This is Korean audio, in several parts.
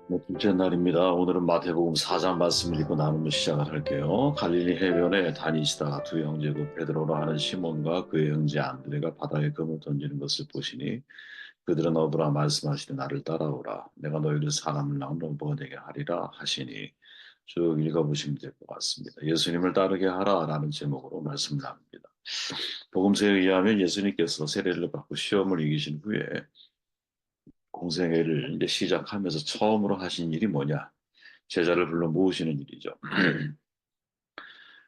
둘째 날입니다. 오늘은 마태복음 4장 말씀을 읽고 나누며 시작을 할게요. 갈릴리 해변에 다니시다가 두 형제 곧 베드로라 하는 시몬과 그의 형제 안드레가 바다에 금을 던지는 것을 보시니 그들은 어부라 말씀하시되 나를 따라오라. 내가 너희를 사람을 낭비하게 되게 하리라 하시니 쭉 읽어보시면 될 것 같습니다. 예수님을 따르게 하라라는 제목으로 말씀을 나눕니다. 복음서에 의하면 예수님께서 세례를 받고 시험을 이기신 후에 공생애를 이제 시작하면서 처음으로 하신 일이 뭐냐? 제자를 불러 모으시는 일이죠.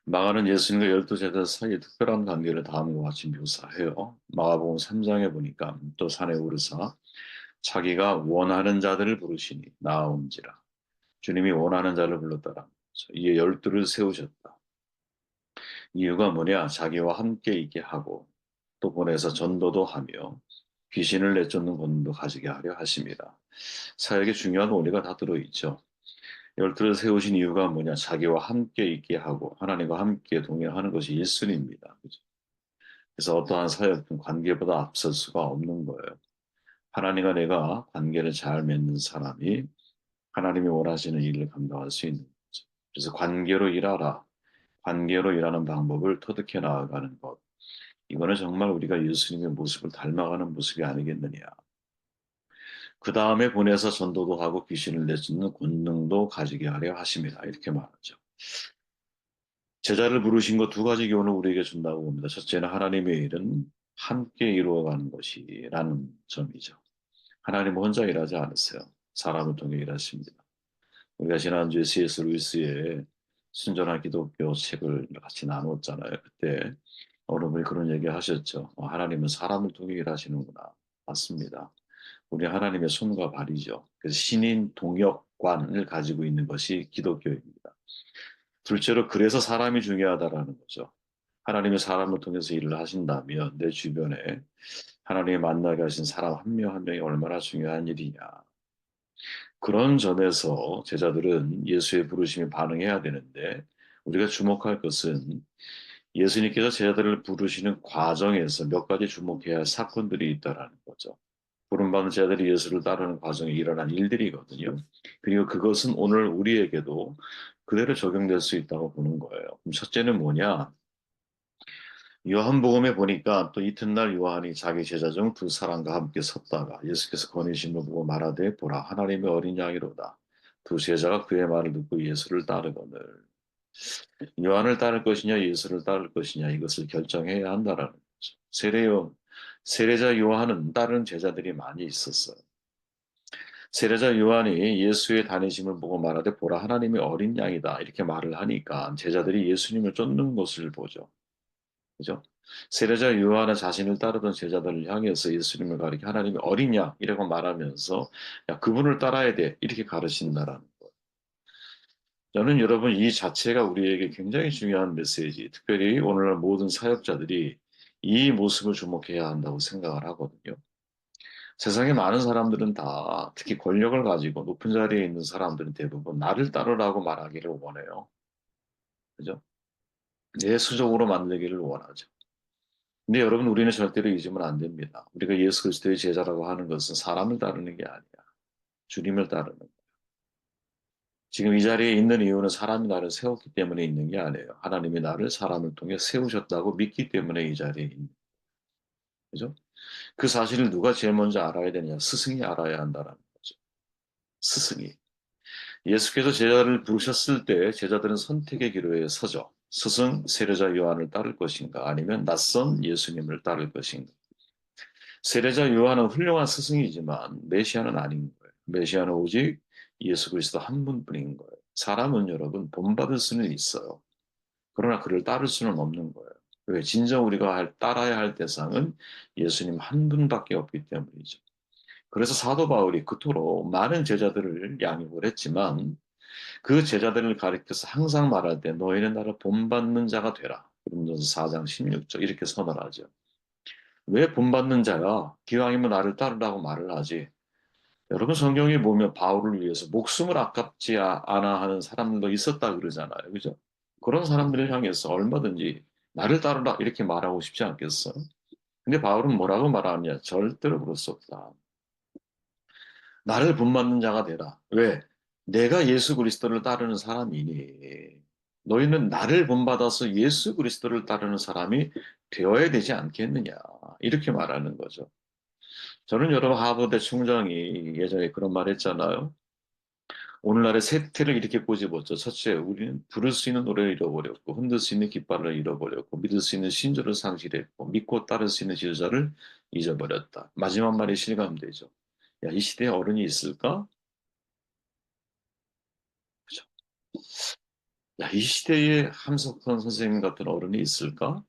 마가는 예수님과 열두 제자 사이에 특별한 관계를 다음과 같이 묘사해요. 마가복음 3장에 보니까 또 산에 오르사 자기가 원하는 자들을 부르시니 나아온지라. 주님이 원하는 자를 불렀더라. 이에 열두를 세우셨다. 이유가 뭐냐? 자기와 함께 있게 하고 또 보내서 전도도 하며 귀신을 내쫓는 권능도 가지게 하려 하십니다. 사역에 중요한 원리가 다 들어있죠. 열두를 세우신 이유가 뭐냐? 자기와 함께 있게 하고 하나님과 함께 동행하는 것이 1순위입니다. 그죠? 그래서 어떠한 사역든 관계보다 앞설 수가 없는 거예요. 하나님과 내가 관계를 잘 맺는 사람이 하나님이 원하시는 일을 감당할 수 있는 거죠. 그래서 관계로 일하라. 관계로 일하는 방법을 터득해 나아가는 것. 이거는 정말 우리가 예수님의 모습을 닮아가는 모습이 아니겠느냐. 그 다음에 보내서 전도도 하고 귀신을 내쫓는 권능도 가지게 하려 하십니다. 이렇게 말하죠. 제자를 부르신 것 두 가지 교훈을 우리에게 준다고 봅니다. 첫째는 하나님의 일은 함께 이루어가는 것이라는 점이죠. 하나님은 혼자 일하지 않으세요. 사람을 통해 일하십니다. 우리가 지난주에 C.S. 루이스의 순전한 기독교 책을 같이 나눴잖아요. 그때 어느 분이 그런 얘기 하셨죠. 하나님은 사람을 통해 일하시는구나. 맞습니다. 우리 하나님의 손과 발이죠. 그래서 신인 동역관을 가지고 있는 것이 기독교입니다. 둘째로 그래서 사람이 중요하다라는 거죠. 하나님의 사람을 통해서 일을 하신다면 내 주변에 하나님이 만나게 하신 사람 한 명 한 명이 얼마나 중요한 일이냐. 그런 점에서 제자들은 예수의 부르심에 반응해야 되는데 우리가 주목할 것은 예수님께서 제자들을 부르시는 과정에서 몇 가지 주목해야 할 사건들이 있다라는 거죠. 부름받은 제자들이 예수를 따르는 과정에 일어난 일들이거든요. 그리고 그것은 오늘 우리에게도 그대로 적용될 수 있다고 보는 거예요. 그럼 첫째는 뭐냐? 요한복음에 보니까 또 이튿날 요한이 자기 제자 중 두 사람과 함께 섰다가 예수께서 거니심을 보고 말하되 보라 하나님의 어린 양이로다. 두 제자가 그의 말을 듣고 예수를 따르거늘. 요한을 따를 것이냐 예수를 따를 것이냐 이것을 결정해야 한다라는 거죠. 세례자 요한은 다른 제자들이 많이 있었어요. 세례자 요한이 예수의 다니심을 보고 말하되 보라 하나님의 어린 양이다 이렇게 말을 하니까 제자들이 예수님을 쫓는 것을 보죠. 그죠? 세례자 요한은 자신을 따르던 제자들을 향해서 예수님을 가리켜 하나님의 어린 양이라고 말하면서 야 그분을 따라야 돼 이렇게 가르친다라는 거. 저는 여러분 이 자체가 우리에게 굉장히 중요한 메시지, 특별히 오늘날 모든 사역자들이 이 모습을 주목해야 한다고 생각을 하거든요. 세상에 많은 사람들은 다 특히 권력을 가지고 높은 자리에 있는 사람들은 대부분 나를 따르라고 말하기를 원해요. 그죠? 내 수적으로 만들기를 원하죠. 근데 여러분 우리는 절대로 잊으면 안 됩니다. 우리가 예수 그리스도의 제자라고 하는 것은 사람을 따르는 게 아니야. 주님을 따르는 거예요. 지금 이 자리에 있는 이유는 사람이 나를 세웠기 때문에 있는 게 아니에요. 하나님이 나를 사람을 통해 세우셨다고 믿기 때문에 이 자리에 있는 거죠. 그 사실을 누가 제일 먼저 알아야 되느냐? 스승이 알아야 한다는 거죠. 스승이. 예수께서 제자를 부르셨을 때 제자들은 선택의 기로에 서죠. 스승 세례자 요한을 따를 것인가 아니면 낯선 예수님을 따를 것인가. 세례자 요한은 훌륭한 스승이지만 메시아는 아닌 거예요. 메시아는 오직 예수 그리스도 한 분뿐인 거예요. 사람은 여러분 본받을 수는 있어요. 그러나 그를 따를 수는 없는 거예요. 왜? 진정 우리가 따라야 할 대상은 예수님 한 분밖에 없기 때문이죠. 그래서 사도 바울이 그토록 많은 제자들을 양육을 했지만 그 제자들을 가리켜서 항상 말할 때 너희는 나를 본받는 자가 되라. 고린도서 4장 16절 이렇게 선언하죠. 왜 본받는 자야? 기왕이면 나를 따르라고 말을 하지. 여러분 성경에 보면 바울을 위해서 목숨을 아깝지 않아 하는 사람도 있었다 그러잖아요. 그죠? 그런 사람들을 향해서 얼마든지 나를 따르라 이렇게 말하고 싶지 않겠어? 근데 바울은 뭐라고 말하느냐? 절대로 그럴 수 없다. 나를 본받는 자가 되라. 왜? 내가 예수 그리스도를 따르는 사람이니. 너희는 나를 본받아서 예수 그리스도를 따르는 사람이 되어야 되지 않겠느냐. 이렇게 말하는 거죠. 저는 여러분 하버드 총장이 예전에 그런 말 했잖아요. 오늘날의 세태를 이렇게 꼬집었죠. 첫째, 우리는 부를 수 있는 노래를 잃어버렸고, 흔들 수 있는 깃발을 잃어버렸고, 믿을 수 있는 신조를 상실했고, 믿고 따를 수 있는 지도자를 잊어버렸다. 마지막 말이 실감되죠. 야, 이 시대에 어른이 있을까? 그죠? 야, 이 시대에 함석헌 선생님 같은 어른이 있을까?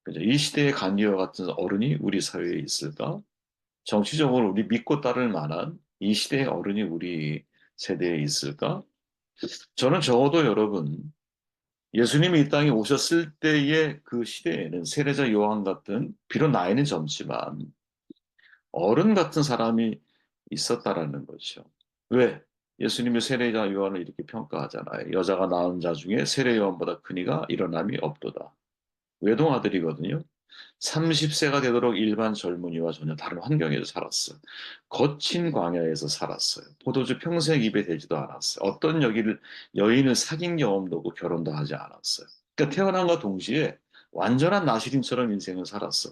그죠? 이 시대의 간디와 같은 어른이 우리 사회에 있을까? 정치적으로 우리 믿고 따를 만한 이 시대의 어른이 우리 세대에 있을까? 저는 적어도 여러분, 예수님이 이 땅에 오셨을 때의 그 시대에는 세례자 요한 같은, 비록 나이는 젊지만 어른 같은 사람이 있었다라는 거죠. 왜? 예수님이 세례자 요한을 이렇게 평가하잖아요. 여자가 낳은 자 중에 세례 요한보다 큰 이가 일어남이 없도다. 외동아들이거든요. 30세가 되도록 일반 젊은이와 전혀 다른 환경에서 살았어요. 거친 광야에서 살았어요. 포도주 평생 입에 대지도 않았어요. 어떤 여인을 사귄 경험도 없고 결혼도 하지 않았어요. 그러니까 태어남과 동시에 완전한 나시림처럼 인생을 살았어.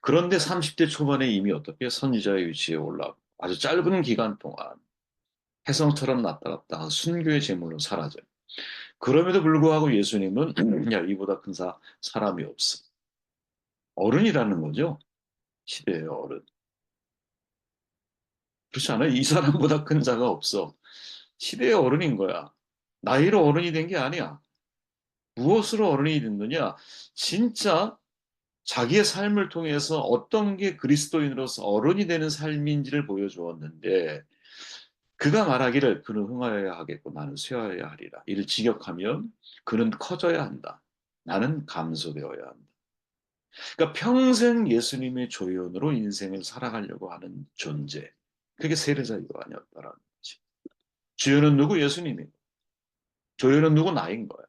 그런데 30대 초반에 이미 어떻게 선지자의 위치에 올라가고 아주 짧은 기간 동안 혜성처럼 나타났다 순교의 제물로 사라져요. 그럼에도 불구하고 예수님은 야, 이보다 큰 사람이 없어. 어른이라는 거죠. 시대의 어른. 그렇지 않아요? 이 사람보다 큰 자가 없어. 시대의 어른인 거야. 나이로 어른이 된 게 아니야. 무엇으로 어른이 됐느냐? 진짜 자기의 삶을 통해서 어떤 게 그리스도인으로서 어른이 되는 삶인지를 보여주었는데, 그가 말하기를 그는 흥하여야 하겠고 나는 쇠하여야 하리라. 이를 직역하면 그는 커져야 한다. 나는 감소되어야 한다. 그러니까 평생 예수님의 조연으로 인생을 살아가려고 하는 존재. 그게 세례자 요한이었다라는 거지. 주연은 누구? 예수님이고. 조연은 누구? 나인 거야.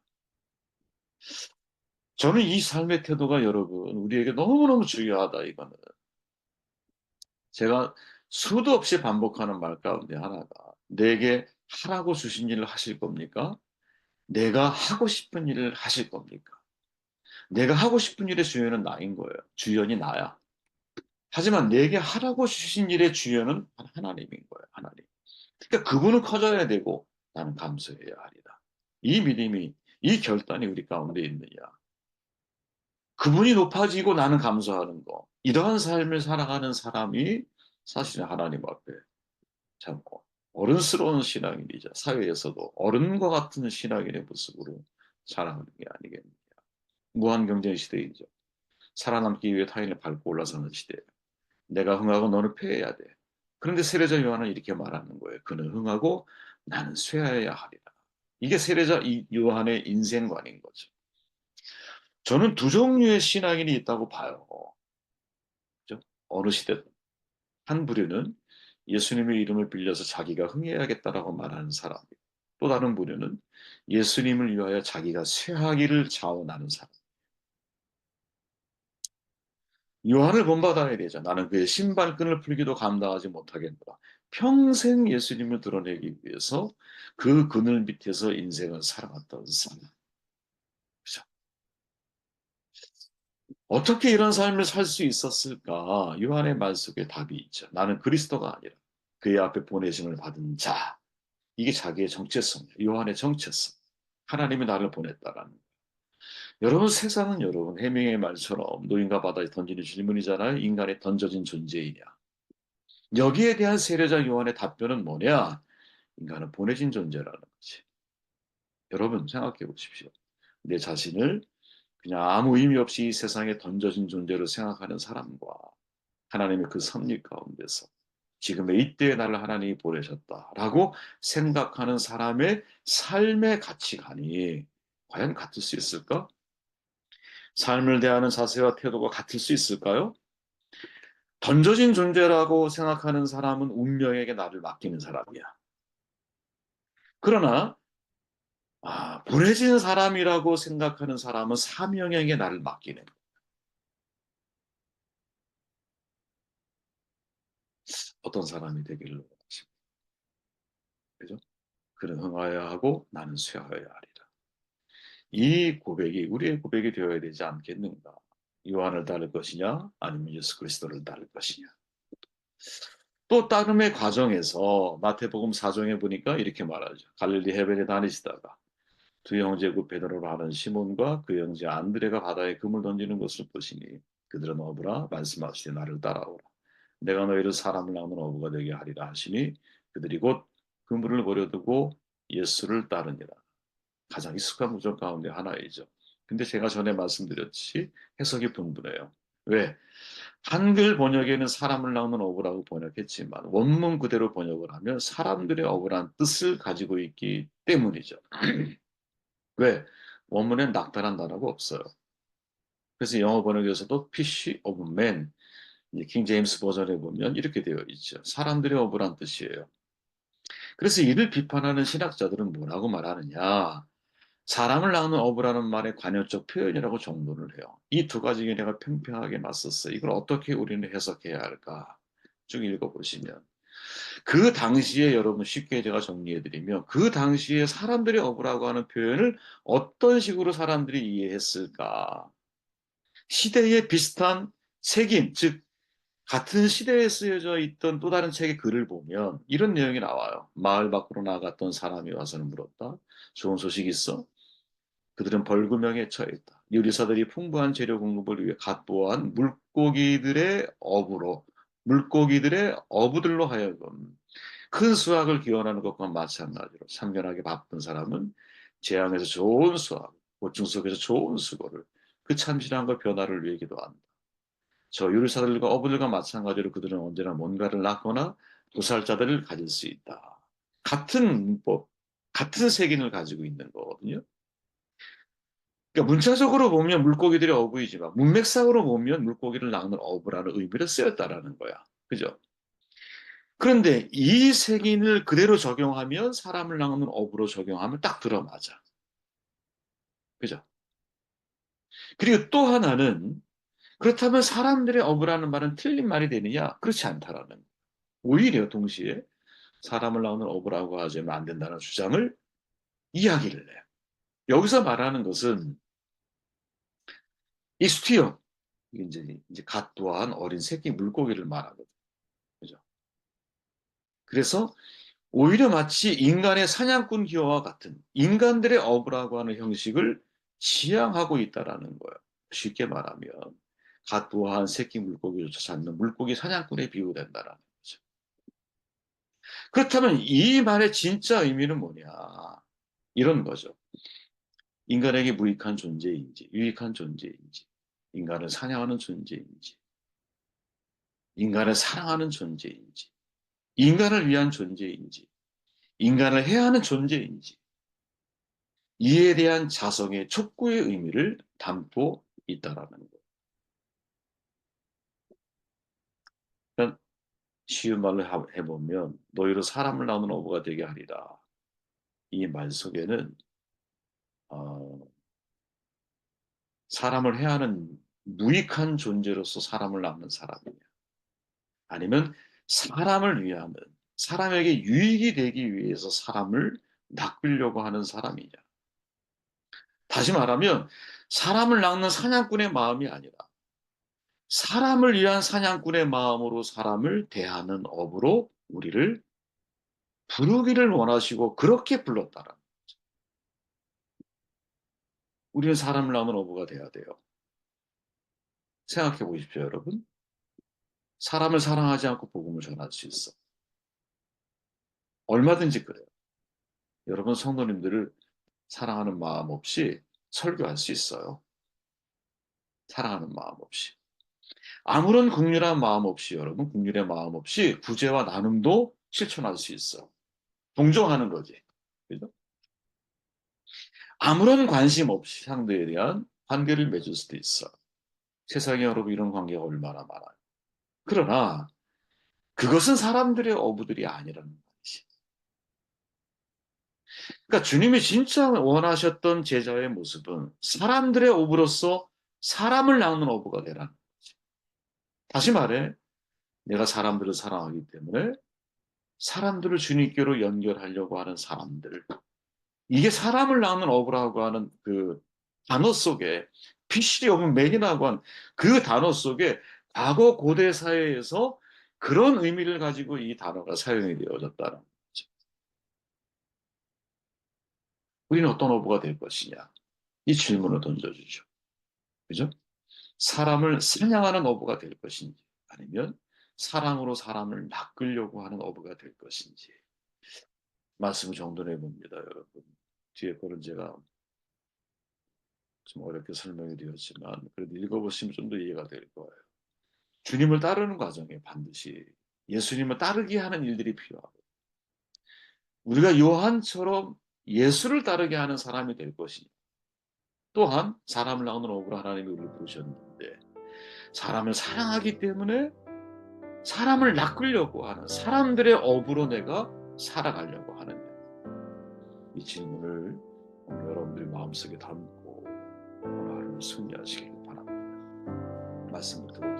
저는 이 삶의 태도가 여러분, 우리에게 너무너무 중요하다, 이거는. 제가 수도 없이 반복하는 말 가운데 하나가, 내게 하라고 주신 일을 하실 겁니까? 내가 하고 싶은 일을 하실 겁니까? 내가 하고 싶은 일의 주연은 나인 거예요. 주연이 나야. 하지만 내게 하라고 주신 일의 주연은 하나님인 거예요. 하나님. 그러니까 그분은 커져야 되고 나는 감수해야 하리라. 이 믿음이, 이 결단이 우리 가운데 있느냐. 그분이 높아지고 나는 감수하는 거. 이러한 삶을 살아가는 사람이 사실은 하나님 앞에 참 어른스러운 신앙인이자 사회에서도 어른과 같은 신앙인의 모습으로 살아가는 게 아니겠느냐. 무한 경쟁 시대이죠. 살아남기 위해 타인을 밟고 올라서는 시대예요. 내가 흥하고 너는 패해야 돼. 그런데 세례자 요한은 이렇게 말하는 거예요. 그는 흥하고 나는 쇠하여야 하리라. 이게 세례자 요한의 인생관인 거죠. 저는 두 종류의 신앙인이 있다고 봐요. 그죠? 어느 시대든. 한 부류는 예수님의 이름을 빌려서 자기가 흥해야겠다라고 말하는 사람이고, 또 다른 부류는 예수님을 위하여 자기가 쇠하기를 자원하는 사람. 요한을 본받아야 되죠. 나는 그의 신발끈을 풀기도 감당하지 못하겠노라. 평생 예수님을 드러내기 위해서 그 그늘 밑에서 인생을 살아갔던 사람. 그죠? 어떻게 이런 삶을 살 수 있었을까? 요한의 말 속에 답이 있죠. 나는 그리스도가 아니라 그의 앞에 보내심을 받은 자. 이게 자기의 정체성이에요. 요한의 정체성. 하나님이 나를 보냈다라는. 여러분, 세상은 여러분, 해명의 말처럼 노인과 바다에 던지는 질문이잖아요. 인간에 던져진 존재이냐. 여기에 대한 세례자 요한의 답변은 뭐냐? 인간은 보내진 존재라는 거지. 여러분, 생각해 보십시오. 내 자신을 그냥 아무 의미 없이 이 세상에 던져진 존재로 생각하는 사람과 하나님의 그 섭리 가운데서 지금의 이때에 나를 하나님이 보내셨다라고 생각하는 사람의 삶의 가치관이 과연 같을 수 있을까? 삶을 대하는 자세와 태도가 같을 수 있을까요? 던져진 존재라고 생각하는 사람은 운명에게 나를 맡기는 사람이야. 그러나 보내진 사람이라고 생각하는 사람은 사명에게 나를 맡기는 거야. 어떤 사람이 되기를 원하십니까? 그죠? 그는 흥하여야 하고 나는 쇠하여야 하리라. 이 고백이 우리의 고백이 되어야 되지 않겠는가? 요한을 따를 것이냐? 아니면 예수 그리스도를 따를 것이냐? 또 따름의 과정에서 마태복음 4장에 보니까 이렇게 말하죠. 갈릴리 해변에 다니시다가 두 형제 그 베드로로 하는 시몬과 그 형제 안드레가 바다에 금을 던지는 것을 보시니 그들은 어부라 말씀하시되 나를 따라오라. 내가 너희를 사람을 낳는 어부가 되게 하리라 하시니 그들이 곧 그물을 버려두고 예수를 따르니라. 가장 익숙한 구절 가운데 하나이죠. 근데 제가 전에 말씀드렸듯이 해석이 분분해요. 왜? 한글 번역에는 사람을 낳는 어부라고 번역했지만 원문 그대로 번역을 하면 사람들의 어부란 뜻을 가지고 있기 때문이죠. 왜? 원문엔 낙타란 단어가 없어요. 그래서 영어 번역에서도 fish of men, 킹 제임스 버전에 보면 이렇게 되어 있죠. 사람들의 어부란 뜻이에요. 그래서 이를 비판하는 신학자들은 뭐라고 말하느냐? 사람을 낳는 어부라는 말의 관용적 표현이라고 정론을 해요. 이 두 가지 견해가 팽팽하게 맞섰어요. 이걸 어떻게 우리는 해석해야 할까? 쭉 읽어보시면. 그 당시에 여러분 쉽게 제가 정리해드리면 그 당시에 사람들의 어부라고 하는 표현을 어떤 식으로 사람들이 이해했을까? 시대에 비슷한 색인, 즉 같은 시대에 쓰여져 있던 또 다른 책의 글을 보면 이런 내용이 나와요. 마을 밖으로 나갔던 사람이 와서는 물었다. 좋은 소식 있어? 그들은 벌금형에 처했다. 요리사들이 풍부한 재료 공급을 위해 갓보한 물고기들의 어부들로 하여금 큰 수확을 기원하는 것과 마찬가지로 참견하게 바쁜 사람은 재앙에서 좋은 수확, 고충 속에서 좋은 수고를 그 참신함과 변화를 위해 기도한다. 저 요리사들과 어부들과 마찬가지로 그들은 언제나 뭔가를 낳거나 도살자들을 가질 수 있다. 같은 문법, 같은 색인을 가지고 있는 거거든요. 그러니까 문자적으로 보면 물고기들의 어부이지만 문맥상으로 보면 물고기를 낚는 어부라는 의미를 쓰였다라는 거야. 그죠? 그런데 이 색인을 그대로 적용하면 사람을 낚는 어부로 적용하면 딱 들어맞아. 그죠? 그리고 또 하나는 그렇다면 사람들의 어부라는 말은 틀린 말이 되느냐? 그렇지 않다라는 거야. 오히려 동시에 사람을 낚는 어부라고 하자면 안 된다는 주장을 이야기를 해요. 여기서 말하는 것은 이 스티어, 이제 갓 또한 어린 새끼 물고기를 말하거든. 그죠? 그래서 오히려 마치 인간의 사냥꾼 기호와 같은 인간들의 어부라고 하는 형식을 지향하고 있다라는 거예요. 쉽게 말하면 갓부화한 새끼 물고기조차 잡는 물고기 사냥꾼에 비유된다라는 거죠. 그렇다면 이 말의 진짜 의미는 뭐냐? 이런 거죠. 인간에게 무익한 존재인지 유익한 존재인지 인간을 사냥하는 존재인지 인간을 사랑하는 존재인지 인간을 위한 존재인지 인간을 해야 하는 존재인지 이에 대한 자성의 촉구의 의미를 담고 있다라는 거예요. 그러니까 쉬운 말로 해보면 너희로 사람을 낳는 어부가 되게 하리라. 이 말 속에는 어, 사람을 해야 하는 무익한 존재로서 사람을 낳는 사람이냐 아니면 사람을 위하는 사람에게 유익이 되기 위해서 사람을 낚으려고 하는 사람이냐. 다시 말하면 사람을 낚는 사냥꾼의 마음이 아니라 사람을 위한 사냥꾼의 마음으로 사람을 대하는 업으로 우리를 부르기를 원하시고 그렇게 불렀다라. 우리는 사람을 낳는 어부가 돼야 돼요. 생각해 보십시오, 여러분. 사람을 사랑하지 않고 복음을 전할 수 있어. 얼마든지 그래요. 여러분 성도님들을 사랑하는 마음 없이 설교할 수 있어요. 사랑하는 마음 없이. 아무런 국률한 마음 없이 여러분, 국률의 마음 없이 구제와 나눔도 실천할 수 있어. 동정하는 거지. 그죠? 아무런 관심 없이 상대에 대한 관계를 맺을 수도 있어. 세상에 여러분 이런 관계가 얼마나 많아요. 그러나 그것은 사람들의 어부들이 아니라는 말이지. 그러니까 주님이 진짜 원하셨던 제자의 모습은 사람들의 어부로서 사람을 낚는 어부가 되라는 거지. 다시 말해 내가 사람들을 사랑하기 때문에 사람들을 주님께로 연결하려고 하는 사람들. 이게 사람을 낳는 어부라고 하는 그 단어 속에 피시리 오브 맨이라고 한 그 단어 속에 과거 고대 사회에서 그런 의미를 가지고 이 단어가 사용이 되어졌다는 거죠. 우리는 어떤 어부가 될 것이냐? 이 질문을 던져주죠. 그죠? 사람을 사냥하는 어부가 될 것인지 아니면 사랑으로 사람을 낚으려고 하는 어부가 될 것인지 말씀을 정돈해 봅니다, 여러분. 뒤에 거는 제가 좀 어렵게 설명이 되었지만 그래도 읽어보시면 좀 더 이해가 될 거예요. 주님을 따르는 과정에 반드시 예수님을 따르게 하는 일들이 필요하고 우리가 요한처럼 예수를 따르게 하는 사람이 될 것이니 또한 사람을 낳는 어부로 하나님이 우리를 부르셨는데 사람을 사랑하기 때문에 사람을 낚으려고 하는 사람들의 업으로 내가 살아가려고 하느냐. 이 질문을 오늘 여러분들이 마음속에 담고 오늘 하루를 승리하시길 바랍니다. 말씀을 듣고